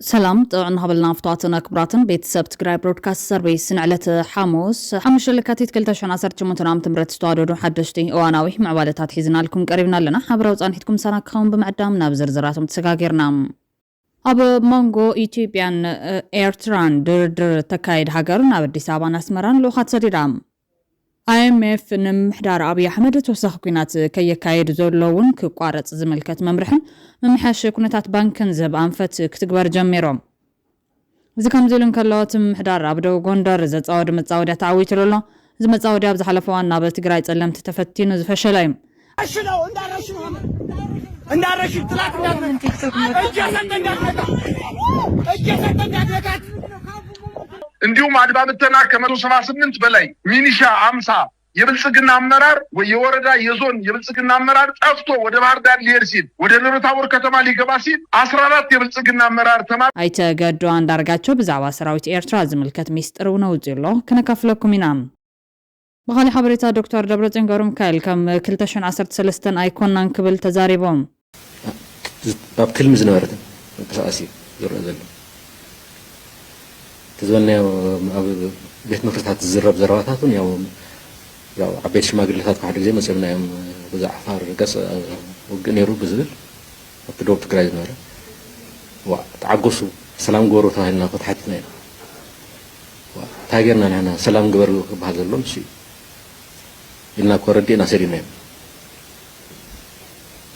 سلام طبعا هبلنا فتواتنا كبراتن بيت سبت جراي برودكاست سيرفيس نعلت حاموس حمش اللكاتيت كلتاشون عصر تموتنام تمرت ستوادو حدشتي اواناوي معوالتات حيزنا لكم قريبنا لنا حبروز انحيتكم سناكخون بمعدامنا بزرزراتم تسقاقيرنا أب مونغو إثيوبيان إيرتران در تكايد هاجرنا بدي سابان أسمران لو خات سريرام IMF نمحدار أبي أحمد توسخ كينات كي كايد زولون كقارة زملكة ممرحن ممحش كونتات بانكن زب أنفت كتكبر جميرهم إذا كان زولن كلات محدار أبدو غوندر زت أود متصاودة تعويت لولا زي متصاودة بزحلفوان نابل تقراي تسلم تتفتين زفشلايم أشلو اندارش طلعت እንዲሁም አድባብተና ከ178 በላይ ሚኒሻ 50 የብልጽግና አመራር ወየወረዳ የዞን የብልጽግና አመራር ጠፍቶ ወደ ባህር ዳር ሊሄድ ሲል ወደ ደብረታቦር ከተማ ሊገባ ሲል 14 የብልጽግና አመራር ተማር አይተገዶ አንዳርጋቸው ብዛዋ ሰራዊት ኤርትራ ዝምልከት ሚስጥሩ ነው ዚሎ ከነከፍለኩም ኢናም በኋላ ሐበሬታ ዶክተር ደብረጽዮን ገብረሚካኤል ከም 2013 አይኮናን ክብል ተዛሪቦም باب كلمة زنارة أساسي زرنا زل تزولنا بيت مفرطات الزرب زرواتاتون ياو عبيد شماغلتات واحد زي ما سمعنا يوم بزع عفار قص وقنيرو بزل وبدو تقراي زنارة وتعقصوا سلام غورو تاهلنا فتحتنا وتاجرنا هنا سلام غورو بهذا اللون شيء إلنا كوردينا سرينا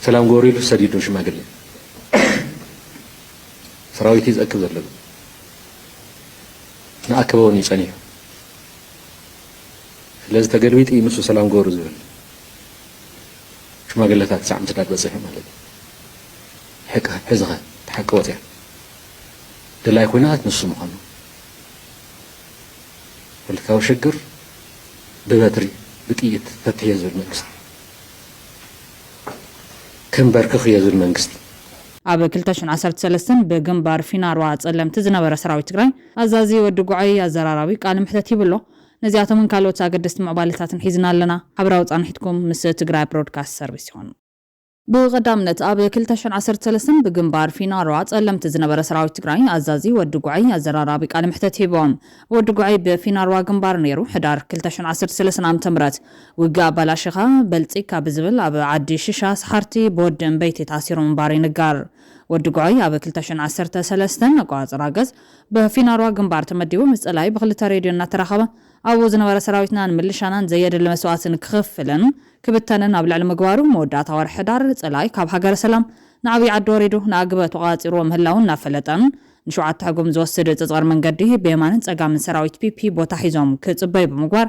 سلام غوري له سديدو شماغل سراويتي زأكب زلق نأكبوني صنيع لازم تقربيت مسو سلام غورو زول شماغلتات ساعة متداد بصيح مالك حكا حزغة تحكوت يعني دلاي كوينات نصو مخانو والكاو شكر بباتري بكيت فتحي زول مكست كم بركخ يزول منجست أب 2013 بجنبار فيناروا تصلمت زنبر سراوي تግራይ አዛዚ ወድጉዓይ አዘራራዊ ቃል ምሕተት ይብሎ ነዚያቶም ካልኦት አገደስት ማዕባለታትን ሒዝና ኣለና አብራው ጻንሒትኩም ምስ ትግራይ ብሮድካስት ሰርቪስ ይሆን بقدامنت أب 2013 بجنبار فيناروا تصلمت زنبر سراوي تግራይ አዛዚ ወድጉዓይ አዘራራዊ ቃል ምሕተት ይቦም ወድጉዓይ በፊናርዋ ግንባር ነይሩ ሕዳር 2013 ዓመተ ምህረት ውጋ ባላሽኻ በልጽካ ብዝብል ኣብ ዓዲ ሽሻ ሰሓርቲ ቦደን በይቲ ታሲሮም ባሪ ንጋር ወድጉዓይ ኣብ 2013 ኣቋጽራ ገዝ በፊናርዋ ግንባር ተመዲቡ ምጽላይ በክልተ ሬድዮ እናተራኸበ ኣብ ዝነበረ ሰራዊትናን ምልሻናን ዘየደለ መስዋዕትን ክኽፍልን ክብተንን ኣብ ልዕሊ ምግባሩ መወዳእታ ወርሒ ሕዳር ጽላይ ካብ ሃገረ ሰላም ንዓብይ ዓዲ ወሪዱ ንኣግበ ተቋጺሩ ምህላውን ናፈለጠን ንሸውዓተ ሕጉም ዝወስድ ጽጽር መንገዲ ብየማንን ጸጋምን ሰራዊት ፒፒ ቦታ ሒዞም ክጽበይ ብምግባር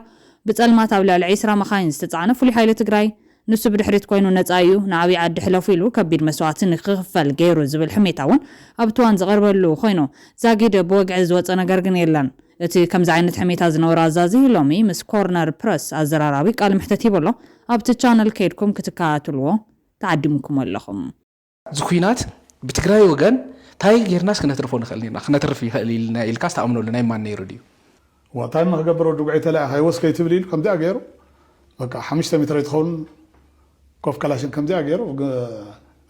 ብጸልማት ኣብ ልዕሊ 20 መኻይን ዝተጻዕነ ፍሉይ ሓይሊ ትግራይ ንሱ ብድሕሪት ኮይኑ ነጻ እዩ ንዓብይ ዓዲ ሕለፉ ኢሉ ከቢድ መስዋዕትን ክኽፈል ገይሩ ዝብል ሕሜታ እውን ኣብ ትዋን ዝቐርበሉ ኮይኑ ዛጊድ ብወግዒ ዝወፀ ነገር ግን የለን እቲ ከምዚ ዓይነት ሕሜታ ዝነበረ ኣዛዚ ሎሚ ምስ ኮርነር ፕረስ ኣዘራራቢ ቃል ምሕተት ይብሎ ኣብቲ ቻነል ከይድኩም ክትከታተልዎ ተዓዲምኩም ኣለኹም ዝኩናት ብትግራይ ወገን ታይ ጌርናስ ክነትርፎ ንኽእልና ክነትርፍ ይኽእልና ኢልካ ዝተኣምነሉ ናይ ማን ነይሩ ድዩ ወታን ንኽገብሮ ድጉዒ ተላእ ሃይወስከይ ትብል ኢሉ ከምዚኣ ገይሩ በቃ 5 ሜትር ይትኸውን ኮፍ ከላሽን ከምዚኣ ገይሩ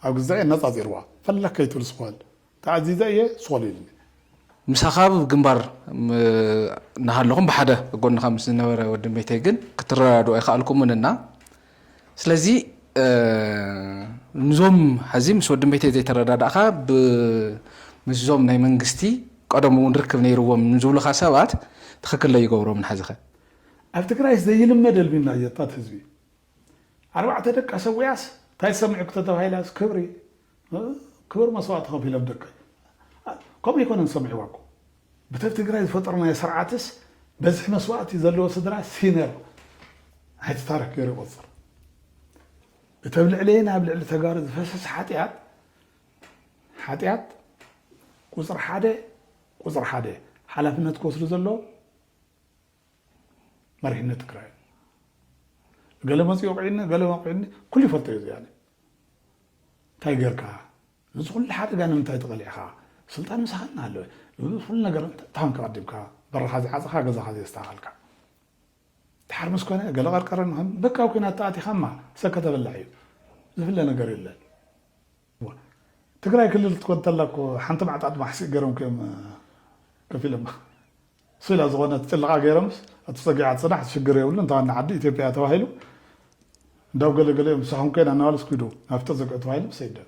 ኣብ ግዛኤ ነፃ ዚርዋ ፈለከይ ትብል ስኳል ተዓዚዘ እየ ስኳል ኢሉኒ ምሳኻብ ግንባር ናሃለኹም ብሓደ ጎንኻ ምስ ዝነበረ ወዲ ቤተይ ግን ክትረዳድኡ ኣይከኣልኩምንና ስለዚ ንዞም ሕዚ ምስ ወዲ ቤተይ ዘይተረዳድእኻ ምስዞም ናይ መንግስቲ ቀደም እውን ርክብ ነይርዎም ንዝብሉኻ ሰባት ትኽክል ዘይገብሮም ንሓዚኸ ኣብ ትግራይ ዘይልመድ ልቢና የጣት ህዝቢ 4 ደቂ ሰውያስ ታይ ሰምዑ ከተባሂላስ ክብሪ መስዋዕት ከፊሎም ደቂ كم يكون نسمع واقو بتفت تقرأ فترة سرعتس بزح مسوات يزلوا صدرا سينر هاي تتارك غير وصر بتبلع علينا بلع تجارب فسس حاتيات وزر حادة حلفنا تكسر زلوا مرحنا تقرأ قال ما يوقعنا كل فترة يعني تايجر كا كل حاجة قالنا متى تغليها سلطان مسخنا له كل ነገር ታን ከቀድምካ በረኻ ዝዓጽኻ ገዛኻ ዘስተኻልካ ተሓርምስ ኮነ ገለ ቀርቀረን በቃ ኩና ታati ኸማ ሰከተ በላዩ ዝፍለ ነገር የለን تقرأي كل اللي تكون تلاكو حنت معطات محسي قرم كم كفيلم صيلة زغنة تلقى قرمس أتستقع صناح تشجر يقول أنت عن عدي إثيوبيا توهيلو داو قال مسحهم كين أنا ولا سكيدو نفتزق توهيلو سيدا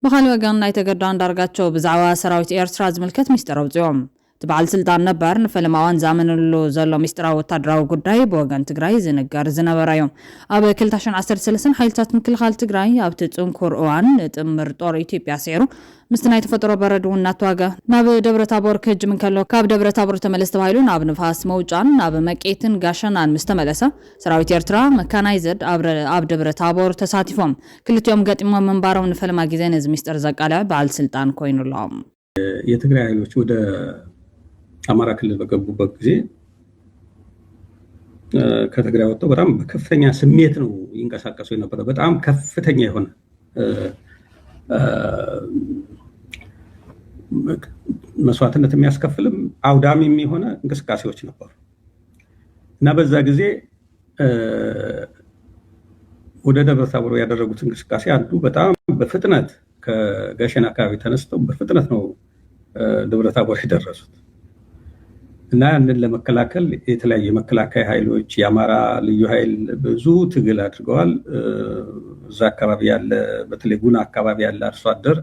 بخال وقان ناي تقدان دارقاتشو بزعوا سراويت إيرترا زملكت ميسترو بزيوم تبعال سلطان نبر نفلماوان زامن اللو زلو ميستراو تدراو قداي بوغان تقراي زنقار زنبرايوم أبا كلتاشن 13 حيلتات مكل خال تقراي أبتتون كورؤوان تمر طور إثيوبيا سيرو مستناي تفترو بردون ناتواغا ناب دبر تابور كج من كالو كاب دبر تابور تملست بايلو ناب نفاس موجان ناب مكيتن غاشنان مستملسا سراويت إيرترا مكانايزد أب دبر تابور تساتيفوم كلتيوم قاتمو منبارو نفلما غيزين از ميستر زقالا بعال سلطان كوينو لهم የትግራይ ኃይሎች ወደ አማራ ክልል በገቡበት ጊዜ ከትግራይ ወጥተው በጣም በከፍተኛ ስሜት ነው ይንቀሳቀሱ የነበረው። በጣም ከፍተኛ የሆነ መስዋዕትነት የሚያስከፍልም አውዳሚም የሆነ እንቅስቃሴዎች ነበሩ እና በዛ ጊዜ ወደ ደብረ ታቦር ያደረጉት እንቅስቃሴ አንዱ በጣም በፍጥነት ከጋሸና አካባቢ ተነስተው በፍጥነት ነው ደብረ ታቦር የደረሱት እና ያንን ለመከላከል የተለያየ መከላከያ ኃይሎች የአማራ ልዩ ኃይል ብዙ ትግል አድርገዋል። እዛ አካባቢ ያለ በተለይ ጉና አካባቢ ያለ አርሶ አደር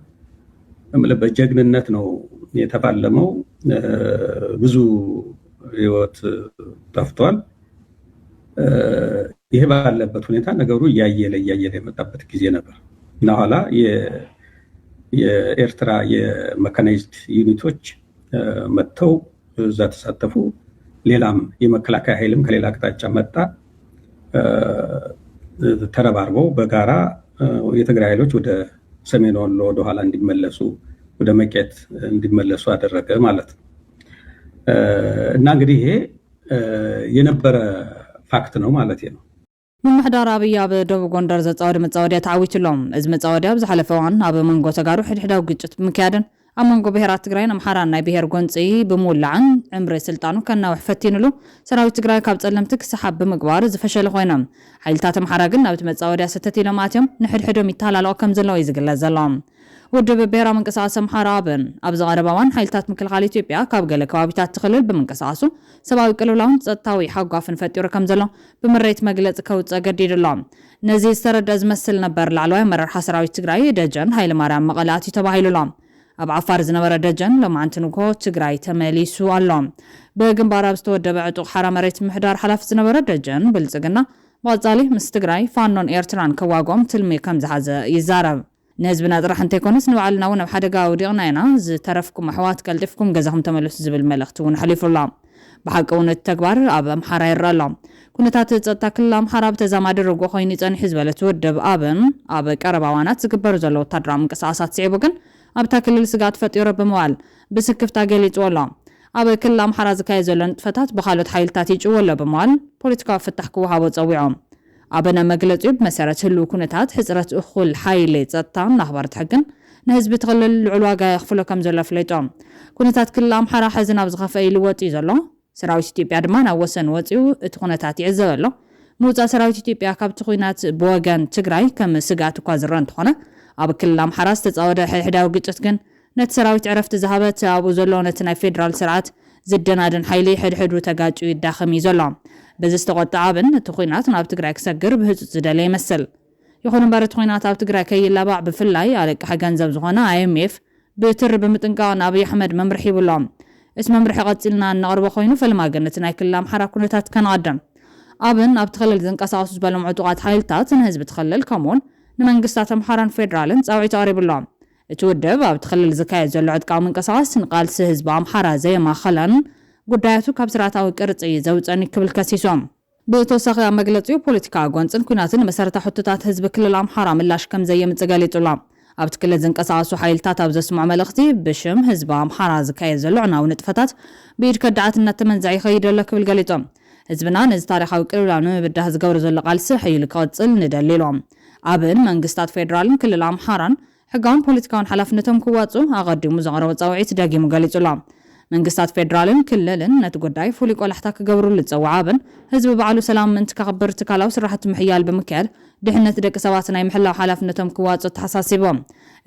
በጀግንነት ነው የተፋለመው። ብዙ ህይወት ጠፍቷል። ይሄ ባለበት ሁኔታ ነገሩ እያየለ የመጣበት ጊዜ ነበር እና ኋላ የኤርትራ የመካናይዝድ ዩኒቶች መጥተው እዛ ተሳተፉ። ሌላም የመከላከያ ኃይልም ከሌላ አቅጣጫ መጣ። ተረባርበው በጋራ የትግራይ ኃይሎች ወደ ሰሜን ወሎ ወደ ኋላ እንዲመለሱ ወደ መቄት እንዲመለሱ አደረገ ማለት ነው እና እንግዲህ ይሄ የነበረ ፋክት ነው ማለት ነው። ምምሕዳር አብይ ኣብ ደቡብ ጎንደር ዘጻወደ መጻወድያ ተዓዊትሎም እዚ መጻወድያ ብዝሓለፈ እዋን ኣብ መንጎ ተጋሩ ሕድሕዳዊ ግጭት ብምክያድን ኣብ መንጎ ብሄራት ትግራይን ኣምሓራን ናይ ብሄር ጎንፂ ብምውላዕን ዕምሪ ስልጣኑ ከናውሕ ፈቲንሉ ሰራዊት ትግራይ ካብ ጸለምቲ ክሰሓብ ብምግባር ዝፈሸለ ኮይኖም ሓይልታት ኣምሓራ ግን ናብቲ መጻወድያ ሰተት ኢሎም ኣትዮም ንሕድሕዶም ይተሃላለኦ ከም ዘለዎ እዩ ዝግለጽ ዘሎ። ውድብ ብሄራዊ ምንቅስቓስ ኣምሓራ ኣብን ኣብ ዝቐረበ እዋን ሓይልታት ምክልኻል ኢትዮጵያ ካብ ገለ ከባቢታት ትኽልል ብምንቅስቓሱ ሰብኣዊ ቅልውላውን ፀጥታዊ ሓጓፍን ፈጢሩ ከም ዘሎ ብምሬት መግለፂ ከውፅእ ገዲዱ ኣሎ። ነዚ ዝተረድአ ዝመስል ነበር ላዕለዋይ ኣመራርሓ ሰራዊት ትግራይ ደጀን ሃይለማርያም መቐለ ኣትዩ ተባሂሉ ኣሎ። ኣብ ዓፋር ዝነበረ ደጀን ሎማዓንቲ ንጎ ትግራይ ተመሊሱ ኣሎ። ብግንባር ኣብ ዝተወደበ ዕጡቕ ሓራ መሬት ምሕዳር ሓላፊ ዝነበረ ደጀን ብልፅግና ብቐጻሊ ምስ ትግራይ ፋኖን ኤርትራን ከዋግኦም ትልሚ ከም ዝሓዘ ይዛረብ። ንህዝብና ጥራሕ እንተይኮነስ ንባዕልና እውን ኣብ ሓደጋ ወዲቕና ኢና ዝተረፍኩም ኣሕዋት ቀልጢፍኩም ገዛኹም ተመለሱ ዝብል መልእኽቲ እውን ሓሊፉ ኣሎ። ብሓቂ እውን እቲ ተግባር ኣብ ኣምሓራ ይረአ ኣሎ። ኩነታት ፀጥታ ክልል ኣምሓራ ብተዛማዲ ርጉእ ኮይኑ ይጸኒሕ ዝበለት ውድብ ኣብን ኣብ ቀረባ እዋናት ዝግበሩ ዘሎ ወታደራዊ ምንቅስቓሳት ስዒቡ ግን ኣብታ ክልል ስጋት ፈጢሩ ብምባል ብስክፍታ ገሊፅዎ ኣሎ። ኣብ ክልል ኣምሓራ ዝካየድ ዘሎ ንጥፈታት ብካልኦት ሓይልታት ይጭዎ ኣሎ ብምባል ፖለቲካዊ ፍታሕ ክወሃቦ ፀዊዖም። ኣበነ መግለፂኡ ብመሰረት ህልው ኩነታት ሕፅረት እኹል ሓይሊ ፀጥታን ኣኽባርቲ ሕግን ንህዝቢ ትኽልል ልዑል ዋጋ የኽፍሎ ከም ዘሎ ኣፍሊጦም። ኩነታት ክልል ኣምሓራ ሕዚ ናብ ዝኸፍአ ይልወጥ እዩ ዘሎ። ሰራዊት ኢትዮጵያ ድማ ናብ ወሰን ወፂኡ እቲ ኩነታት ይዕዘብ ኣሎ። ምውፃእ ሰራዊት ኢትዮጵያ ካብቲ ኩናት ብወገን ትግራይ ከም ስጋት እኳ ዝረአ እንትኾነ ኣብ ክልል ኣምሓራ ዝተፃወደ ሕድሕዳዊ ግጭት ግን ነቲ ሰራዊት ዕረፍቲ ዝሃበት ኣብኡ ዘሎ ነቲ ናይ ፌደራል ስርዓት ዝደናድን ሓይሊ ሕድሕዱ ተጋጭዩ ይዳኸም እዩ ዘሎ። በዚ ዝተቆጥዐ ኣብን እቲ ኩናት ናብ ትግራይ ክሰግር ብህፁፅ ዝደለ ይመስል። ይኹን እምበር እቲ ኩናት ኣብ ትግራይ ከይላባዕ ብፍላይ ኣለቃሒ ገንዘብ ዝኾነ IMF ብትሪ ብምጥንቃቕ ንኣብይ ኣሕመድ መምርሒ ይብሎም። እቲ መምርሒ ቀፂልና እናቕርቦ ኮይኑ ፈልማ ግን እቲ ናይ ክልል ኣምሓራ ኩነታት ከንቐድም ኣብን ኣብቲ ክልል ዝንቀሳቐሱ ዝበሎም ዕጡቓት ሓይልታት ንህዝቢ ትኽልል ከምኡውን ንመንግስታት ኣምሓራን ፌደራልን ፃውዒቱ ቀሪቡሎም። እቲ ውድብ ኣብቲ ክልል ዝካየድ ዘሎ ዕጥቃዊ ምንቅስቓስ ንቃልሲ ህዝቢ ኣምሓራ ዘየማኸለን ጉዳያቱ ካብ ስርዓታዊ ቅርፂ ዘውፀኒ ክብል ከሲሶም። ብተወሳኺ ኣብ መግለፂኡ ፖለቲካዊ ጎንፅን ኩናትን መሰረታዊ ሕቶታት ህዝቢ ክልል ኣምሓራ ምላሽ ከም ዘየምፅእ ገሊጹ ኣሎ። ኣብቲ ክልል ዝንቀሳቐሱ ሓይልታት ኣብ ዘስምዖ መልእኽቲ ብሽም ህዝቢ ኣምሓራ ዝካየድ ዘሎ ዕናዊ ንጥፈታት ብኢድ ከዳዕትነት ተመንዛዕ ይኸይድ ኣሎ ክብል ገሊፆም። ህዝብና ነዚ ታሪኻዊ ቅልውላው ንምብዳህ ዝገብሮ ዘሎ ቃልሲ ሕይሉ ክቕፅል ንደሊ ኢሎም። ኣብን መንግስታት ፌደራልን ክልል ኣምሓራን ሕጋውን ፖለቲካውን ሓላፍነቶም ክዋፁ ኣቐዲሙ ዘቕረቦ ፃውዒት ደጊሙ ገሊጹ ኣሎ። መንግስታት ፌደራልን ክልልን ነቲ ጉዳይ ፍሉይ ቆላሕታ ክገብሩሉ ዝፀዋዓብን ህዝቢ በዓሉ ሰላም ምንት ከኽብር ትካላዊ ስራሕቲ ምሕያል ብምክያድ ድሕነት ደቂ ሰባት ናይ ምሕላው ሓላፍነቶም ክዋፅኡ ተሓሳሲቦም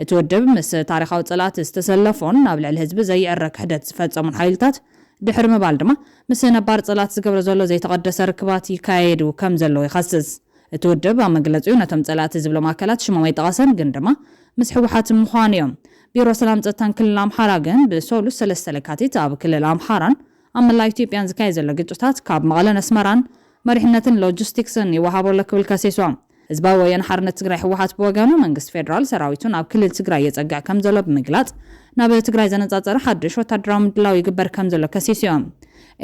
እቲ ውድብ ምስ ታሪኻዊ ጸላት ዝተሰለፎን ናብ ልዕሊ ህዝቢ ዘይዕረ ክሕደት ዝፈጸሙን ሓይልታት ድሕሪ ምባል ድማ ምስ ነባር ጸላት ዝገብረ ዘሎ ዘይተቐደሰ ርክባት ይካየዱ ከም ዘለዎ ይኸስስ እቲ ውድብ ኣብ መግለጺኡ ነቶም ጸላት ዝብሎም ኣካላት ሽሞም ኣይጠቐሰን ግን ድማ ምስ ሕወሓት ምዃኑ እዮም ቢሮ ሰላም ጸጥታን ክልል ኣምሓራ ግን ብሰሉስ 3 ለካቲት ኣብ ክልል ኣምሓራን ኣብ መላእ ኢትዮጵያን ዝካየድ ዘሎ ግጭታት ካብ መቐለን ኣስመራን መሪሕነትን ሎጂስቲክስን ይወሃበሉ ክብል ከሲሶም ህዝባዊ ወያነ ሓርነት ትግራይ ሕወሓት ብወገኑ መንግስት ፌደራል ሰራዊቱን ኣብ ክልል ትግራይ የጸጋዕ ከም ዘሎ ብምግላጽ ናብ ትግራይ ዘነጻጸረ ሓድሽ ወታደራዊ ምድላው ይግበር ከም ዘሎ ከሲሶም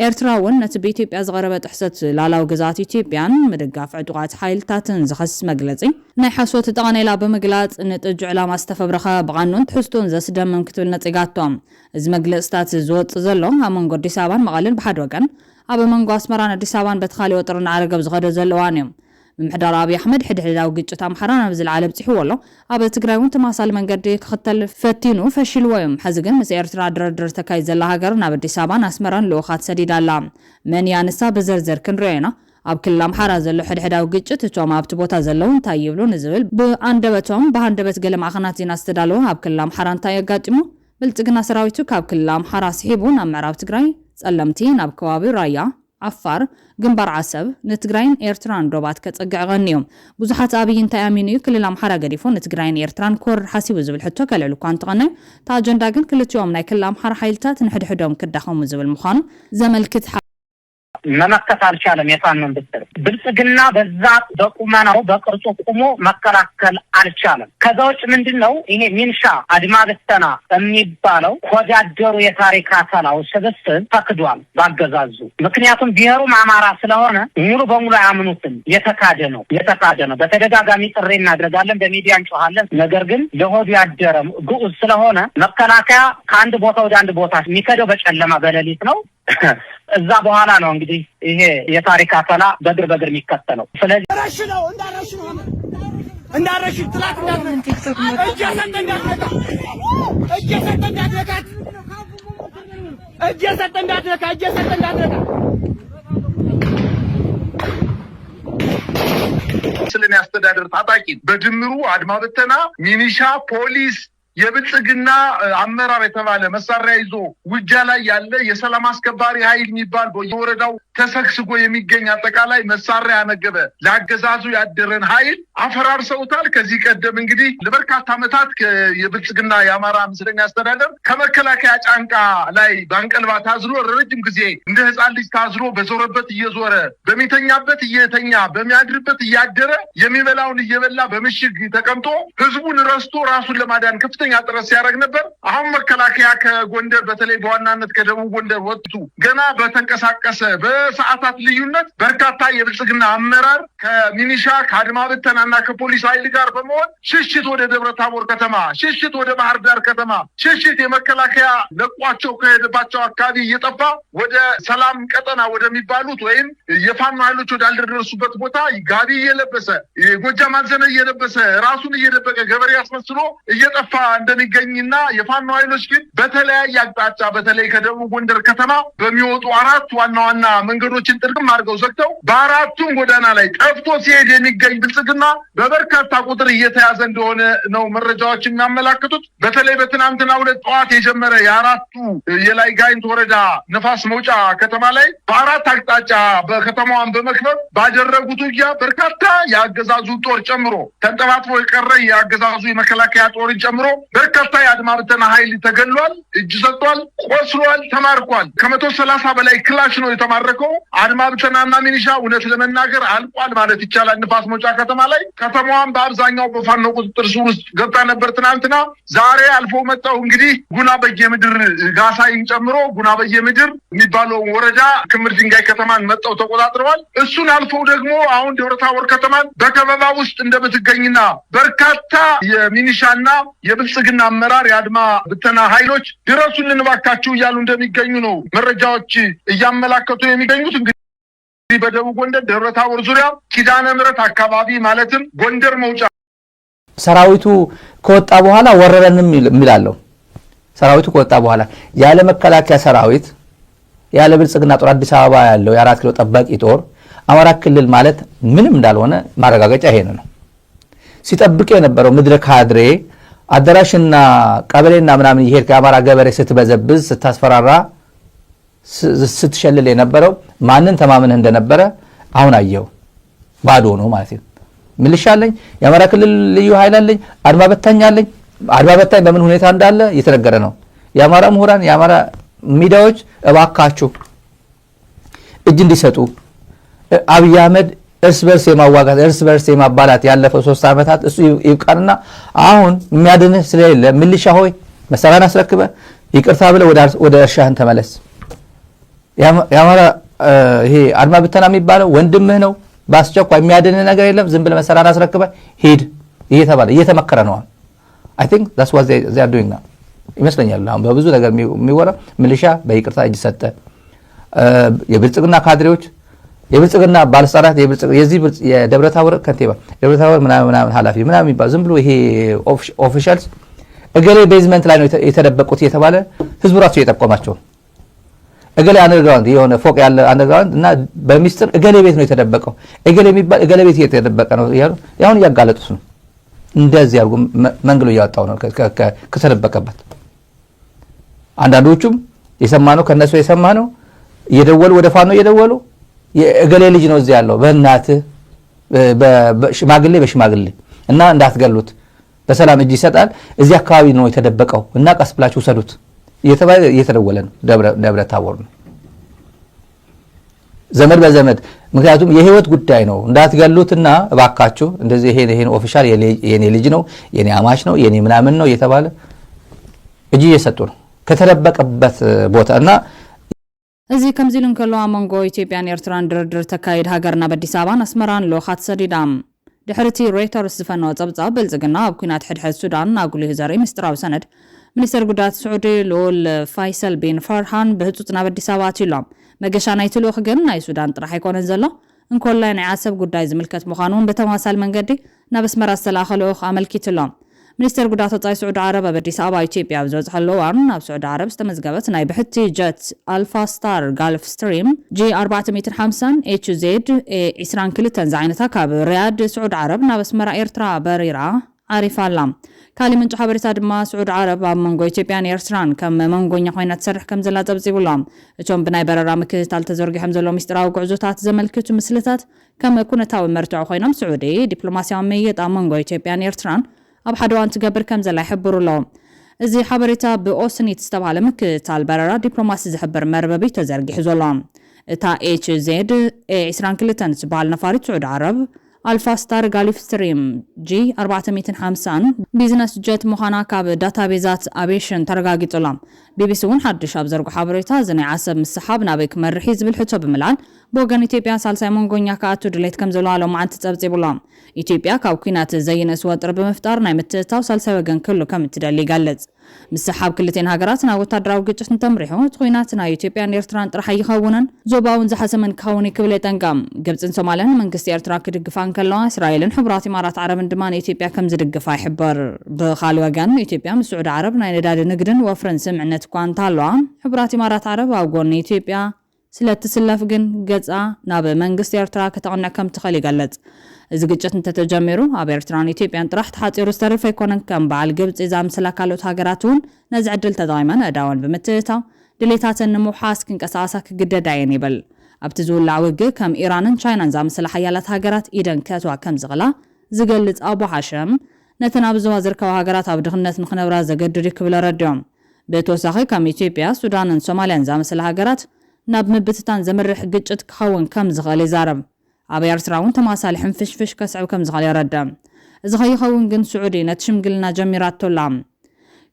ኤርትራ እውን ነቲ በኢትዮጵያ ዝቐረበ ጥሕሰት ላላው ግዛት ኢትዮጵያን ምድጋፍ ዕጡቃት ሓይልታትን ዝኸስ መግለጺ ናይ ሓሶት ተቐነላ ብምግላጽ ንጥጅ ዕላማ ዝተፈብረኸ ብቓኑን ትሕዝቶን ዘስደምም ክትብል ነጽጋቶም እዚ መግለጽታት ዝወጽ ዘሎ ኣብ መንጎ ኣዲስ ኣበባን መቐለን ብሓደ ወገን ኣብ መንጎ ኣስመራን ኣዲስ ኣበባን በትኻሊ ወጥርን ዓረገብ ዝኸደ ዘለዋን እዮም ምምሕዳር አብይ አሕመድ ሕድሕዳዊ ግጭት ኣምሓራ ናብ ዝለዓለ በፂሕዎ ኣሎ ኣብ ትግራይ እውን ተማሳሊ መንገዲ ክኽተል ፈቲኑ ፈሽልዎ እዮም ሕዚ ግን ምስ ኤርትራ ድርድር ተካይድ ዘላ ሃገር ናብ ኣዲስ ኣበባን ኣስመራን ልኡኻት ሰዲዳ ኣላ መን ያንሳ ብዘርዘር ክንሪኦ ኢና ኣብ ክልል ኣምሓራ ዘሎ ሕድሕዳዊ ግጭት እቶም ኣብቲ ቦታ ዘለዉ እንታይ ይብሉ ንዝብል ብኣንደበቶም ብሃንደበት ገለ ማዕኸናት ዜና ዝተዳለወ ኣብ ክልል ኣምሓራ እንታይ የጋጢሙ ብልጽግና ሰራዊቱ ካብ ክልል ኣምሓራ ስሒቡ ናብ ምዕራብ ትግራይ ጸለምቲ ናብ ከባቢ ራያ ዓፋር ግንባር ዓሰብ ንትግራይን ኤርትራን ዶባት ከጸግዕ ገንዮም ብዙሓት ኣብይ እንታይ ኣሚኑ ክልል ኣምሓራ ገዲፎ ንትግራይን ኤርትራን ኮር ሓሲቡ ዝብል ሕቶ ከልዕሉ እኳ እንትኾነ እታ ኣጀንዳ ግን ክልቲኦም ናይ ክልል ኣምሓራ ሓይልታት ንሕድሕዶም ክዳኸሙ ዝብል ምዃኑ ዘመልክት መመከት አልቻለም የፋኖን ብልጽግና በዛ በቁመናው በቅርጹ ቆሞ መከላከል አልቻለም ከዛ ውጭ ምንድነው ይሄ ሚንሻ አድማ በተና የሚባለው ወዳደሩ የታሪክ አካላው ስብስብ ተክዷል ባገዛዙ ምክንያቱም ብሔሩ አማራ ስለሆነ ሙሉ በሙሉ አያምኑትም የተካደ ነው በተደጋጋሚ ጥሪ እናደርጋለን በሚዲያ እንጮሃለን ነገር ግን ለሆዱ ያደረም ጉዑዝ ስለሆነ መከላከያ ከአንድ ቦታ ወደ አንድ ቦታ የሚከደው በጨለማ በሌሊት ነው እዛ በኋላ ነው እንግዲህ ይሄ የታሪክ አካላ በግር የሚከተለው ስለዚህ ረሽነው እንዳረሽ ጥላት እጀሰጠ እንዳትነካ ስለን ያስተዳደር ታጣቂ በድምሩ አድማ በተና ሚኒሻ ፖሊስ የብልጽግና አመራር የተባለ መሳሪያ ይዞ ውጃ ላይ ያለ የሰላም አስከባሪ ኃይል የሚባል በየወረዳው ተሰክስጎ የሚገኝ አጠቃላይ መሳሪያ ያነገበ ለአገዛዙ ያደረን ኃይል አፈራርሰውታል ከዚህ ቀደም እንግዲህ ለበርካታ ዓመታት የብልጽግና የአማራ ምስለኛ አስተዳደር ከመከላከያ ጫንቃ ላይ ባንቀልባ ታዝሎ ረጅም ጊዜ እንደ ህፃን ልጅ ታዝሎ በዞረበት እየዞረ በሚተኛበት እየተኛ በሚያድርበት እያደረ የሚበላውን እየበላ በምሽግ ተቀምጦ ህዝቡን ረስቶ ራሱን ለማዳን ከፍተኛ ጥረት ሲያደርግ ነበር አሁን መከላከያ ከጎንደር በተለይ በዋናነት ከደቡብ ጎንደር ወጥቶ ገና በተንቀሳቀሰ በሰዓታት ልዩነት በርካታ የብልጽግና አመራር ከሚኒሻ ከአድማ በተናና ከፖሊስ ኃይል ጋር በመሆን ሽሽት ወደ ደብረታቦር ከተማ ሽሽት ወደ ባህር ዳር ከተማ ሽሽት የመከላከያ ለቋቸው ከሄደባቸው አካባቢ እየጠፋ ወደ ሰላም ቀጠና ወደሚባሉት ወይም የፋኖ ኃይሎች ወዳልደረሱበት ቦታ ጋቢ እየለበሰ የጎጃም አንዘነ እየለበሰ ራሱን እየደበቀ ገበሬ ያስመስሎ እየጠፋ እንደሚገኝና የፋኖ ኃይሎች ግን በተለያየ አቅጣጫ በተለይ ከደቡብ ጎንደር ከተማ በሚወጡ አራት ዋና መንገዶችን ጥርቅም አድርገው ዘግተው በአራቱም ጎዳና ላይ ጠፍቶ ሲሄድ የሚገኝ ብልጽግና በበርካታ ቁጥር እየተያዘ እንደሆነ ነው መረጃዎች የሚያመላክቱት በተለይ በትናንትናው ዕለት ጠዋት የጀመረ የአራቱ የላይ ጋይንት ወረዳ ነፋስ መውጫ ከተማ ላይ በአራት አቅጣጫ በከተማዋን በመክበብ ባደረጉት ውጊያ በርካታ የአገዛዙ ጦር ጨምሮ ተንጠባጥቦ የቀረ የአገዛዙ የመከላከያ ጦርን ጨምሮ በርካታ የአድማ በተና ኃይል ተገሏል እጅ ሰጥቷል ቆስሏል ተማርኳል ከ130 በላይ ክላሽ ነው የተማረከው አድማ በተናና ሚኒሻ እውነት ለመናገር አልቋል ማለት ይቻላል ንፋስ መውጫ ከተማ ላይ ከተማዋን በአብዛኛው በፋኖ ቁጥጥር ስር ውስጥ ገብታ ነበር ትናንትና ዛሬ አልፎ መጣው እንግዲህ ጉና በየምድር ጋሳይን ጨምሮ ጉና በየምድር የሚባለው ወረዳ ክምር ድንጋይ ከተማን መጣው ተቆጣጥረዋል እሱን አልፎ ደግሞ አሁን ደብረታቦር ከተማን በከበባ ውስጥ እንደምትገኝና በርካታ የሚኒሻና የብልጽግና አመራር የአድማ በተና ኃይሎች ድረሱልን ባካችሁ እያሉ እንደሚገኙ ነው መረጃዎች እያመላከቱ የሚገኙት እንግዲህ በደቡብ ጎንደር ደብረታቦር ዙሪያ ኪዳነ ምሕረት አካባቢ ማለትም ጎንደር መውጫ ሰራዊቱ ከወጣ በኋላ ወረረንም ይላልው ሰራዊቱ ከወጣ በኋላ ያለ መከላከያ ሰራዊት ያለ ብልጽግና ጦር አዲስ አበባ ያለው የ4 ኪሎ ጠባቂ ጦር አማራ ክልል ማለት ምንም እንዳልሆነ ማረጋገጫ ይሄ ነው። ሲጠብቅ የነበረው ምድረ ካድሬ አዳራሽና ቀበሌና ምናምን ይሄድ ከአማራ ገበሬ ስትበዘብዝ ስታስፈራራ ስትሸልል የነበረው ማንን ተማምነህ እንደነበረ አሁን አየው። ባዶ ነው ማለት ነው። ሚሊሻ አለኝ፣ የአማራ ክልል ልዩ ኃይል አለኝ፣ አድማ በታኝ አለኝ። አድማ በታኝ በምን ሁኔታ እንዳለ እየተነገረ ነው። የአማራ ምሁራን የአማራ ሚዲያዎች እባካችሁ እጅ እንዲሰጡ አብይ አህመድ እርስ በርስ የማዋጋት እርስ በርስ የማባላት ያለፈው 3 ዓመታት እሱ ይብቃንና አሁን የሚያድንህ ስለሌለ ሚሊሻ ሆይ መሳሪያን አስረክበ ይቅርታ ብለ ወደ እርሻህን ተመለስ። የአማራ ይሄ አድማ ብተና የሚባለው ወንድምህ ነው። በአስቸኳይ የሚያድንህ ነገር የለም። ዝም ብለ መሳሪያን አስረክበ ሂድ እየተባለ እየተመከረ ነው። I think that's what they are doing now ይመስለኛል። አሁን በብዙ ነገር የሚወራ ሚሊሻ በይቅርታ እጅ ሰጠ። የብልጽግና ካድሬዎች የብልጽግና ባለስልጣናት የዚህ የደብረታቦር ከንቲባ ደብረታቦር ምናምን ኃላፊ ምናምን የሚባል ዝም ብሎ ይሄ ኦፊሻልስ እገሌ ቤዝመንት ላይ ነው የተደበቁት እየተባለ ህዝቡ ራሱ እየጠቆማቸው እገሌ አንደርግራውንድ የሆነ ፎቅ ያለ አንደርግራውንድ እና በሚስጥር እገሌ ቤት ነው የተደበቀው እገሌ የሚባል እገሌ ቤት የተደበቀ ነው ያሉ ያሁን እያጋለጡት ነው። እንደዚህ ያርጉ መንግሎ እያወጣው ነው ከተደበቀበት። አንዳንዶቹም የሰማነው ከነሱ የሰማነው እየደወሉ ወደ ፋኖ እየደወሉ የእገሌ ልጅ ነው እዚህ ያለው በእናትህ በሽማግሌ እና እንዳትገሉት በሰላም እጅ ይሰጣል እዚህ አካባቢ ነው የተደበቀው እና ቀስ ብላችሁ ሰዱት እየተባለ እየተደወለ ነው። ደብረ ታቦር ነው ዘመድ በዘመድ ምክንያቱም የህይወት ጉዳይ ነው እንዳትገሉትና እባካችሁ እንደዚህ ይሄን ኦፊሻል የኔ ልጅ ነው የኔ አማች ነው የኔ ምናምን ነው እየተባለ እጅ እየሰጡ ነው ከተደበቀበት ቦታና እዚ ከምዚሉን ከሎ አመንጎ ኢትዮጵያን ኤርትራን ድርድር ተካይድ ሃገርና በአዲስ አበባን አስመራን ሎኻት ሰዲዳም ድሕርቲ ሮይተርስ ዝፈነወ ጸብጻብ ብልጽግና ኣብ ኩናት ሕድሕድ ሱዳን ኣጉሊሁ ዘርኢ ምስጢራዊ ሰነድ ሚኒስተር ጉዳያት ስዑዲ ልዑል ፋይሰል ቢን ፈርሃን ብህፁፅ ናብ አዲስ አበባ ኣትሎም መገሻ ናይቲ ልኡኽ ግን ናይ ሱዳን ጥራሕ ኣይኮነን ዘሎ እንኮላይ ናይ ዓሰብ ጉዳይ ዝምልከት ምዃኑን በተመሳሳሊ መንገዲ ናብ ኣስመራ ዝተላኸ ልኡኽ ኣመልኪትሎም ሚኒስተር ጉዳያት ወፃኢ ስዑዲ ዓረብ ኣብ አዲስ አበባ ኢትዮጵያ ኣብ ዝበፅሐሉ እዋን ኣብ ስዑዲ ዓረብ ዝተመዝገበት ናይ ብሕቲ ጀት ኣልፋ ስታር ጋልፍ ስትሪም G450 HZ A22 ዝዓይነታ ካብ ሪያድ ስዑዲ ዓረብ ናብ ኣስመራ ኤርትራ በሪራ ዓሪፋ ኣላ። ካሊ ምንጭ ሓበሬታ ድማ ስዑዲ ዓረብ ኣብ መንጎ ኢትዮጵያን ኤርትራን ከም መንጎኛ ኮይና ትሰርሕ ከም ዘላ ፀብፂብሎም እቶም ብናይ በረራ ምክትታል ተዘርጊሖም ዘሎ ምስጢራዊ ጉዕዞታት ዘመልክቱ ምስልታት ከም ኩነታዊ መርትዖ ኮይኖም ስዑዲ ዲፕሎማስያዊ መየጥ ኣብ መንጎ ኢትዮጵያን ኤርትራን ኣብ ሓደ እዋን ትገብር ከም ዘላ ይሕብሩ ኣለዎም። እዚ ሓበሬታ ብኦስኒት ዝተባሃለ ምክትታል በረራ ዲፕሎማሲ ዝሕብር መርበቢ ተዘርጊሑ ዘሎ እታ HZ A22 ዝበሃል ነፋሪት ስዑዲ ዓረብ አልፋ ስታር ጋልፍ ስትሪም G450 ቢዝነስ ጀት ምዃና ካብ ዳታቤዛት አቪዬሽን ተረጋጊጹሎም ቢቢሲ እውን ሓድሽ ኣብ ዘርጉ ሓበሬታ እዚ ናይ ዓሰብ ምስሓብ ናበይ ክመርሒ ዝብል ሕቶ ብምልዓል ብወገን ኢትዮጵያ ሳልሳይ መንጎኛ ከኣቱ ድሌት ከም ዘለዎ ሎማዓንቲ ፀብፂብሎም ኢትዮጵያ ካብ ኩናት ዘይነስ ወጥሪ ብምፍጣር ናይ ምትእታው ሳልሳይ ወገን ክህሉ ከም እትደሊ ይገልጽ። ምስሓብ ክልቴን ሃገራት ናብ ወታደራዊ ግጭት እንተምሪሑ እቲ ኩናት ናይ ኢትዮጵያን ኤርትራን ጥራሕ ኣይኸውንን ዞባውን ዝሓሰመን ክኸውን ክብል የጠንቀም። ግብፅን ሶማልያን መንግስቲ ኤርትራ ክድግፋ ከለዋ እስራኤልን ሕቡራት ኢማራት ዓረብን ድማ ንኢትዮጵያ ከም ዝድግፋ ይሕበር። ብኻልእ ወገን ኢትዮጵያ ምስ ስዑዲ ዓረብ ናይ ነዳዲ ንግድን ወፍርን ስምዕነት እኳ እንተሃለዋ ሕቡራት ኢማራት ዓረብ ኣብ ጎኒ ኢትዮጵያ ስለትስለፍ ግን ገጻ ናብ መንግስቲ ኤርትራ ከተቐንዕ ከም ትኽእል ይገልጽ። እዚ ግጭት እንተተጀሚሩ ኣብ ኤርትራን ኢትዮጵያን ጥራሕ ተሓፂሩ ዝተርፈ ኣይኮነን ከም በዓል ግብፂ ዛምሰላ ካልኦት ሃገራት እውን ነዚ ዕድል ተጠቒመን ኣእዳወን ብምትእታው ድሌታተን ንምውሓስ ክንቀሳቐሳ ክግደዳ እየን ይብል። ኣብቲ ዝውላዕ ውግእ ከም ኢራንን ቻይናን ዛምሰላ ሓያላት ሃገራት ኢደን ከእትዋ ከም ዝኽእላ ዝገልጽ ኣቦ ሓሸም ነተን ኣብ ዞባ ዝርከባ ሃገራት ኣብ ድኽነት ንኽነብራ ዘገድድ ክብለ ረድዮም። ብተወሳኺ ከም ኢትዮጵያ ሱዳንን ሶማልያን ዛምሰላ ሃገራት ናብ ምብትታን ዘምርሕ ግጭት ክኸውን ከም ዝኽእል ይዛረብ። ኣብ ኤርትራ እውን ተመሳሳሊ ሕንፍሽፍሽ ከስዕብ ከም ዝኽእል ይረድእ። እዚ ኸይኸውን ግን ስዑዲ ነቲ ሽምግልና ጀሚራቶላ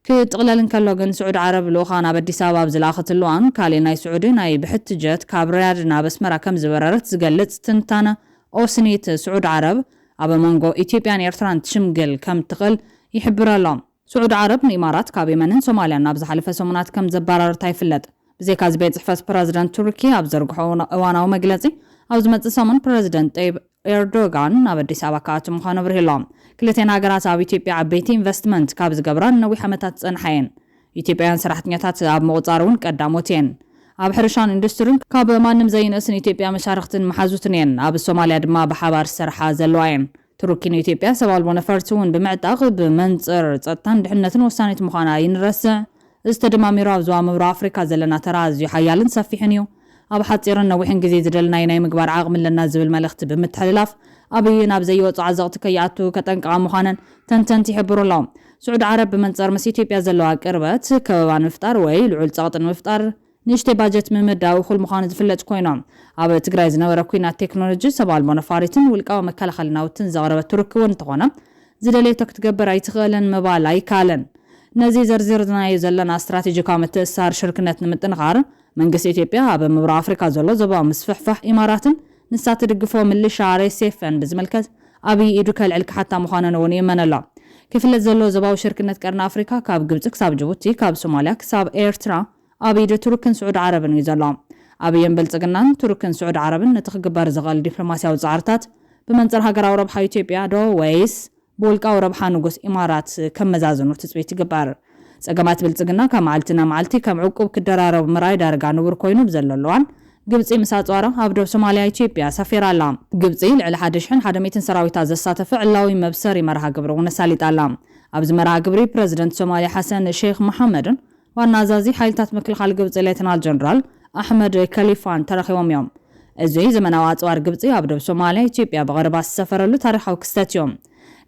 ክጥቕለልን ከሎ ግን ስዑዲ ዓረብ ልኡኻን ኣብ አዲስ አበባ ዝለኣኸትሉ እዋን ካሊእ ናይ ስዑዲ ናይ ብሕቲ ጀት ካብ ሪያድ ናብ ኣስመራ ከም ዝበረረት ዝገልጽ ትንታነ ኦስኒት ስዑዲ ዓረብ ኣብ መንጎ ኢትዮጵያን ኤርትራን ትሽምግል ከም ትኽእል ይሕብር ኣሎ። ስዑዲ ዓረብ ንኢማራት ካብ የመንን ሶማልያን ናብ ዝሓለፈ ሰሙናት ከም ዘባራርታ ይፍለጥ። ብዘይካ እዚ ቤት ጽሕፈት ፕረዚደንት ቱርኪ ኣብ ዘርግሖ እዋናዊ መግለጺ ኣብ ዝመጽእ ሰሙን ፕረዚደንት ጠይብ ኤርዶጋን ናብ አዲስ አበባ ከኣቱ ምዃኑ ብርሂሎም ክልቴን ሃገራት ኣብ ኢትዮጵያ ዓበይቲ ኢንቨስትመንት ካብ ዝገብራ ነዊሕ ዓመታት ፀንሓየን። ኢትዮጵያውያን ሰራሕተኛታት ኣብ መቁፃሩን ቀዳሞት እየን ኣብ ሕርሻን ኢንዱስትሪን ካብ ማንም ዘይነስን ኢትዮጵያ መሻርክትን መሓዙትን እየን ኣብ ሶማልያ ድማ ብሓባር ሰርሓ ዘለዋ እየን ቱርኪን ኢትዮጵያ ሰባልቦ ነፈርቲ እውን ብምዕጣቕ ብመንፅር ጸጥታን ድሕነትን ወሳኒት ምዃና ይንረስዕ ዝተደማሚሩ ኣብ ዞባ ምብራቕ ኣፍሪካ ዘለና ተራ ኣዝዩ ሓያልን ሰፊሕን እዩ ኣብ ሓፂርን ነዊሕን ግዜ ዝደልናይ ናይ ምግባር ዓቕሚ ኣለና ዝብል መልእኽቲ ብምትሕልላፍ ኣብይ ናብ ዘይወፁ ዓዘቕቲ ከይኣቱ ከጠንቅቓ ምዃነን ተንተንቲ ይሕብሩ ኣለዎም ስዑድ ዓረብ ብመንፅር ምስ ኢትዮጵያ ዘለዋ ቅርበት ከበባ ንምፍጣር ወይ ልዑል ጸቕጢ ንምፍጣር ንሽተ ባጀት ምምዳው እኹል ምዃኑ ዝፍለጥ ኮይኖም ኣብ ትግራይ ዝነበረ ኩናት ቴክኖሎጂ ሰባልቦ ነፋሪትን ውልቃዊ መከላኸሊ ናውትን ዘቕረበት ቱርክ እውን እንተኾነ ዝደለየቶ ክትገብር ኣይትኽእልን ምባል ኣይካለን ነዚ ዘርዚርናዮ ዘለና ስትራቴጂካዊ ምትእስሳር ሽርክነት ንምጥንኻር መንግስቲ ኢትዮጵያ ኣብ ምብራቕ ኣፍሪካ ዘሎ ዞባዊ ምስፍሕፋሕ ኢማራትን ንሳ ትድግፎ ምልሻ RSFን ብዝመልከት ኣብይ ኢዱ ከልዕል ክሓታ ምዃነን እውን ይመነላ ክፍለት ዘሎ ዞባዊ ሽርክነት ቀርኒ ኣፍሪካ ካብ ግብፂ ክሳብ ጅቡቲ ካብ ሶማልያ ክሳብ ኤርትራ ኣብ ኢድ ቱርክን ስዑድ ዓረብን እዩ ዘሎ ኣብየን ብልጽግናን ቱርክን ስዑድ ዓረብን ነቲ ክግበር ዝኽእል ዲፕሎማስያዊ ጻዕርታት ብመንፅር ሃገራዊ ረብሓ ኢትዮጵያ ዶ ወይስ ብውልቃዊ ረብሓ ንጉስ ኢማራት ከመዛዝኑ ትፅቢት ይግበር ጸገማት ብልጽግና ካብ መዓልቲ ናብ መዓልቲ ከም ዕቁብ ክደራረቡ ምርኣይ ዳርጋ ንቡር ኮይኑ ብዘለለዋን ግብፂ ምስ ኣጽዋራ ኣብ ደቡብ ሶማልያ ኢትዮጵያ ሰፊራ ኣላ ግብፂ ልዕሊ 1100 ሰራዊታት ዘሳተፈ ዕላዊ መብሰሪ መርሃ ግብሪ እውን ኣሳሊጣ ኣላ ኣብዚ መርሃ ግብሪ ፕረዚደንት ሶማልያ ሓሰን ሼክ መሐመድን ዋና ኣዛዚ ሓይልታት ምክልኻል ግብፂ ሌተናል ጀነራል ኣሕመድ ከሊፋን ተረኺቦም እዮም እዚ ዘመናዊ ኣጽዋር ግብፂ ኣብ ደቡብ ሶማልያ ኢትዮጵያ ብቐረባ ዝሰፈረሉ ታሪኻዊ ክስተት እዮም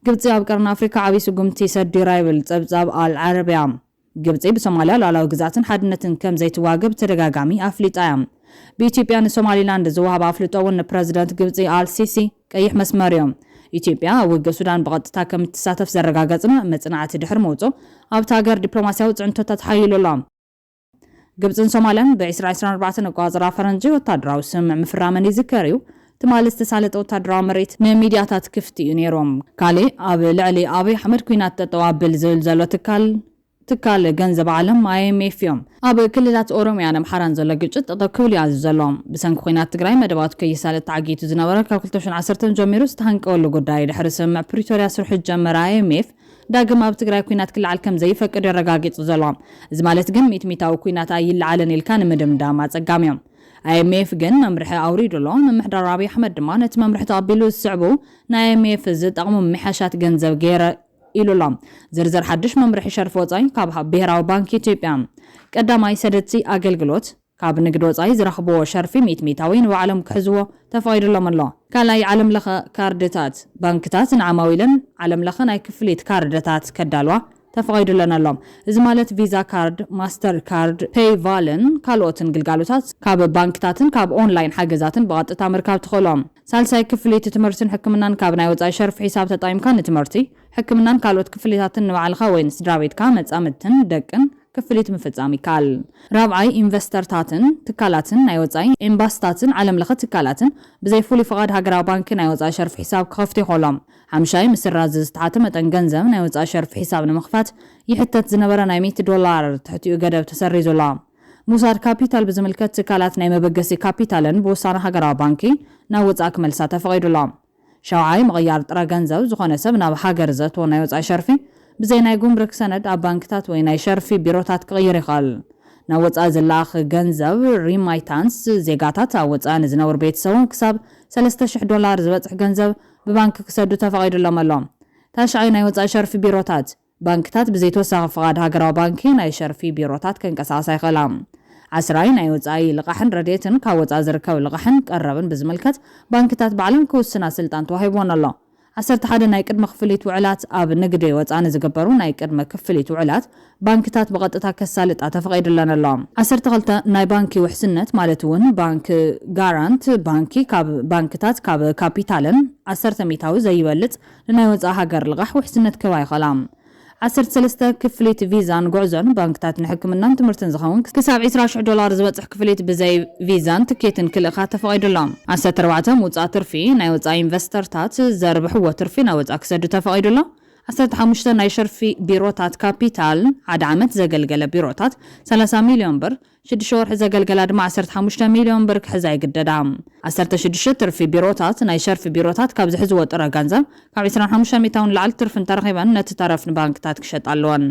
ግብፂ ኣብ ቀርኒ ኣፍሪካ ዓብይ ስጉምቲ ሰዲራ ይብል ጸብጻብ አልዓረቢያ ግብፂ ብሶማልያ ሉዓላዊ ግዛትን ሓድነትን ከም ዘይትዋገብ ተደጋጋሚ ኣፍሊጣ እያ ብኢትዮጵያ ንሶማሊላንድ ዝወሃብ ኣፍልጦ እውን ፕረዚደንት ግብፂ አልሲሲ ቀይሕ መስመር እዮም ኢትዮጵያ ኣብ ውግእ ሱዳን ብቐጥታ ከም እትሳተፍ ዘረጋገጽና መጽናዕቲ ድሕሪ መውጽኦ ኣብቲ ሃገር ዲፕሎማስያዊ ጽዕንቶታት ሓይሉላ ግብፅን ሶማልያን ብ2024 ኣቆጻጽራ ፈረንጂ ወታደራዊ ስምምዕ ምፍራመን ይዝከር እዩ ትማሊ ዝተሳለጠ ወታደራዊ መሬት ንሚድያታት ክፍቲ እዩ ነይሮም ካልእ ኣብ ልዕሊ ኣብይ ኣሕመድ ኩናት ጠጠው ኣብል ዝብል ዘሎ ትካል ገንዘብ ዓለም IMF እዮም ኣብ ክልላት ኦሮሚያን ኣምሓራን ዘሎ ግጭት ጠጠው ክብል እዩ ዘሎም ብሰንኪ ኩናት ትግራይ መደባት ከይሳለጥ ተዓጊቱ ዝነበረ ካብ 2010 ጀሚሩ ዝተሃንቀወሉ ጉዳይ ድሕሪ ስምምዕ ፕሪቶሪያ ስርሑ ጀመረ IMF ዳግም ኣብ ትግራይ ኩናት ክልዓል ከም ዘይፈቅድ የረጋጊጹ ዘሎም እዚ ማለት ግን ሚትሚታዊ ኩናት ኣይልዓለን ኢልካ ንምድምዳም ኣጸጋሚ እዮም IMF ግን መምርሒ ኣውሪዱሎ ምምሕዳር ኣብይ ኣሕመድ ድማ ነቲ መምርሒ ተቐቢሉ ዝስዕቡ ናይ IMF ዝጠቕሙ ምሕሻት ገንዘብ ገይረ ኢሉሎም ዝርዝር ሓድሽ መምርሒ ሸርፊ ወጻኢ ካብ ብሄራዊ ባንኪ ኢትዮጵያ ቀዳማይ ሰደቲ ኣገልግሎት ካብ ንግዲ ወጻኢ ዝረኽብዎ ሸርፊ ሚትሚታዊ ንባዕሎም ክሕዝዎ ተፈቒዱሎም ኣሎ ካልኣይ ዓለም ለኸ ካርድታት ባንክታት ንዓማዊልን ዓለም ለኸ ናይ ክፍሊት ካርድታት ከዳልዋ ተፈቒዱለን ኣሎ እዚ ማለት ቪዛ ካርድ ማስተር ካርድ ፔይቫልን ካልኦትን ግልጋሎታት ካብ ባንክታትን ካብ ኦንላይን ሓገዛትን ብቐጥታ ምርካብ ትኽእሎም ሳልሳይ ክፍሊት ትምህርትን ሕክምናን ካብ ናይ ወጻኢ ሸርፊ ሒሳብ ተጣይምካ ንትምህርቲ ሕክምናን ካልኦት ክፍሊታትን ንባዕልኻ ወይ ንስድራቤትካ መጻምድትን ደቅን ክፍሊት ምፍጻም ይካል ራብዓይ ኢንቨስተርታትን ትካላትን ናይ ወጻኢ ኤምባሲታትን ዓለም ለኸ ትካላትን ብዘይ ፍሉይ ፍቓድ ሃገራዊ ባንኪ ናይ ወጻኢ ሸርፊ ሒሳብ ክኸፍቱ ይኽእሎም ሓምሻይ ምስራዝ ዝተሓተ መጠን ገንዘብ ናይ ወጻኢ ሸርፊ ሒሳብ ንምኽፋት ይሕተት ዝነበረ ናይ $100 ትሕቲኡ ገደብ ተሰሪዙላ ሙሳድ ካፒታል ብዝምልከት ትካላት ናይ መበገሲ ካፒታልን ብውሳነ ሃገራዊ ባንኪ ናብ ወጻኢ ክመልሳ ተፈቒዱሎም ሻውዓይ ምቕያር ጥረ ገንዘብ ዝኾነ ሰብ ናብ ሃገር ዘእትዎ ናይ ወጻኢ ሸርፊ ብዘይ ናይ ጉምሩክ ሰነድ ኣብ ባንክታት ወይ ናይ ሸርፊ ቢሮታት ክቕይር ይኽእል ናብ ወጻኢ ዝለኣኽ ገንዘብ ሪማይታንስ ዜጋታት ኣብ ወጻኢ ንዝነብሩ ቤተሰቦም ክሳብ $3,000 ዝበፅሕ ገንዘብ ብባንኪ ክሰዱ ተፈቒዱሎም ኣሎ ታሽዓይ ናይ ወጻኢ ሸርፊ ቢሮታት ባንክታት ብዘይ ተወሳኺ ፍቓድ ሃገራዊ ባንኪ ናይ ሸርፊ ቢሮታት ከንቀሳቕሳ ይኽእላ 10 ናይ ወጻኢ ልቓሕን ረድኤትን ካብ ወጻኢ ዝርከብ ልቓሕን ቀረብን ብዝምልከት ባንክታት ባዕሎም ክውስና ስልጣን ተዋሂቦን ኣሎ 11 ናይ ቅድመ ክፍሊት ውዕላት ኣብ ንግዲ ወጻኢ ዝግበሩ ናይ ቅድመ ክፍሊት ውዕላት ባንክታት ብቐጥታ ከሳልጣ ተፈቒዱለን ኣሎ 12 ናይ ባንኪ ውሕስነት ማለት እውን ባንክ ጋራንት ባንኪ ካብ ባንክታት ካብ ካፒታልን 10% ዘይበልጽ ንናይ ወጻኢ ሃገር ልቓሕ ውሕስነት ክባ ይኽእላ 13 ክፍሊት ቪዛን ጉዕዞን ባንክታት ንሕክምናን ትምህርትን ዝኸውን ክሳብ $20,000 ዝበፅሕ ክፍሊት ብዘይ ቪዛን ትኬትን ክልእኻ ተፈቒዱሎም 14 ውፃእ ትርፊ ናይ ወጻኢ ኢንቨስተርታት ዘርብሕዎ ትርፊ ናብ ወጻኢ ክሰዱ ተፈቒዱሎ 15 ናይ ሸርፊ ቢሮታት ካፒታል ሓደ ዓመት ዘገልገለ ቢሮታት 30 ሚልዮን ብር 6 ወርሒ ዘገልገላ ድማ 15 ሚልዮን ብር ክሕዛ ይግደዳ 16 ትርፊ ቢሮታት ናይ ሸርፊ ቢሮታት ካብ ዝሕዝዎ ጥረ ገንዘብ ካብ 25 ሚታውን ላዕሊ ትርፊ ተረኺበን ነቲ ተረፍ ንባንክታት ክሸጥ ኣለወን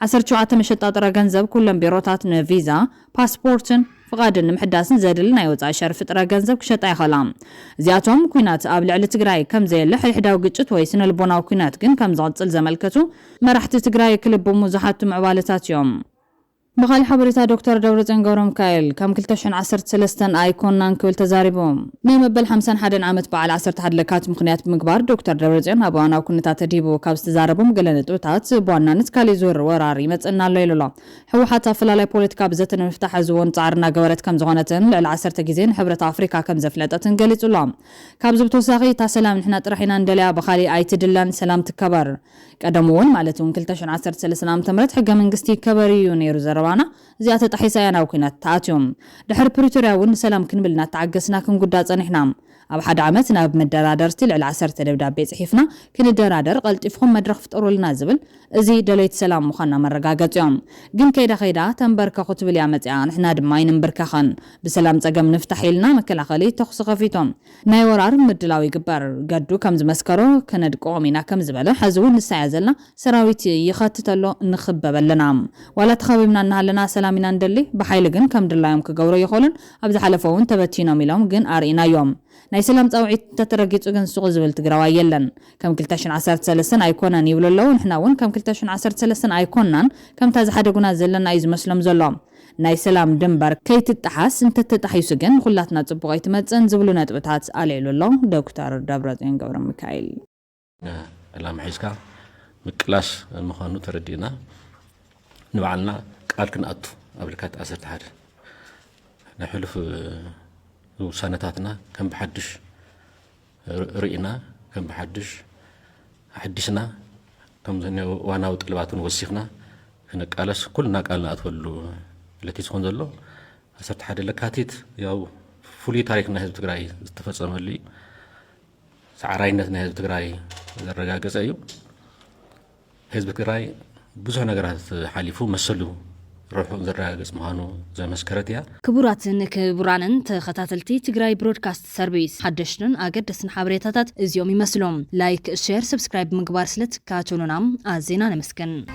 17 መሸጣ ጥረ ገንዘብ ኩሎም ቢሮታት ንቪዛ ፓስፖርትን ፍቃድን ንምሕዳስን ዘድልን ናይ ወፃኢ ሸርፊ ጥረ ገንዘብ ክሸጣ ይኸላም እዚኣቶም ኩናት ኣብ ልዕሊ ትግራይ ከም ዘየለ ሕድሕዳዊ ግጭት ወይ ስነልቦናዊ ኩናት ግን ከም ዝቕፅል ዘመልከቱ መራሕቲ ትግራይ ክልቡ ሙዛሓት ምዕባለታት እዮም بخالي حبرتا دكتور دبرتين قورم كايل كم كلتشن 13 ايكونان كل تزاربهم نمبل 51 عامت بعد 10 حد لكات مخنيات مقبار دكتور دبرتين ابوانا وكنتا تديبو كابس تزاربهم قلنطوتات بوانانت كالي زور وراري مصنا ليلولا هو حتى فلالاي بوليتيكا بزتن مفتاح زون صارنا قورت كم زغونتن لعل 10 غيزين حبرت افريكا كم زفلطتن قليصولا كابز بتوساغي تا سلام نحنا طرحنا ندليا بخالي ايتدلان سلام تكبر قدمون مالتون كلتشن 13 عام تمرت حق منغستي كبريو نيرو وانا زياده تحيساينا وكنات تاتيوم دحر بريتوريا ون سلام كنبلنا تعجسنا كنقدا صنحنا اب حد عامتنا بمدرادر ستيل على 10 دبدابي صحيفنا كندرادر قلطفكم مدرخ فطرولنا زبل ازي دليت سلام مخنا مرغاغصيوم كن كيدا خيدا تنبركه خطبل يامصيا نحنا دما ينبركخن بسلام صقم نفتحيلنا مكلاخلي تخص خفيتهم ناي ورار مدلاوي قبر قدو كم زمسكرو كندقومينا كم زبله حزون نسايزلنا سراويت يخطتلو نخببلنا ولا تخببنا لنا سلامنا ندلي بحيل كن كم دلايم كغورو يخولن ابز حلفون تبتينا ميلوم كن ارينا يوم ناي سلام صوعيت تترغيصو كن سوق زبل تغراوا يلن كم كلتاشن 13 ايكونان يبللو نحنا ون كم كلتاشن 13 ايكونان كم تاز حدغنا زلنا ايز مسلم زلوم ناي سلام دنبر كيت تحاس انت تتحيسو كن كلاتنا صبغي تمصن زبلو نطبታት عليلو دكتور دبرتين قبر ميكائيل الام حيسكا مقلاش مخانو تردينا نبعلنا قال كنأتو قبلكات 11 نحلف وسنتاتنا كم بحدش رئينا كم بحدش حدشنا كم زني وانا وطلباتون وسيخنا كنقالس كلنا قالنا اتولو التي تكون زلو 11 لكاتيت ياو فولي تاريخنا حزب تግራይ ዝተፈጸመሉ ሰዓራይነትና حزب تግራይ ዘረጋገጸ እዩ حزب تግራይ ብዙ ነገራት ሓሊፉ መሰሉ روحو زراغس مهانو زي مسكرتيا كبراتن كبرانن تخاتلتي تግራይ برودكاست سيرفيس حدشن اگدسن حبريتاتات ازيوم يمسلوم لايك شير سبسكرايب مغبار سلت كاتونونام ازينا نمسكن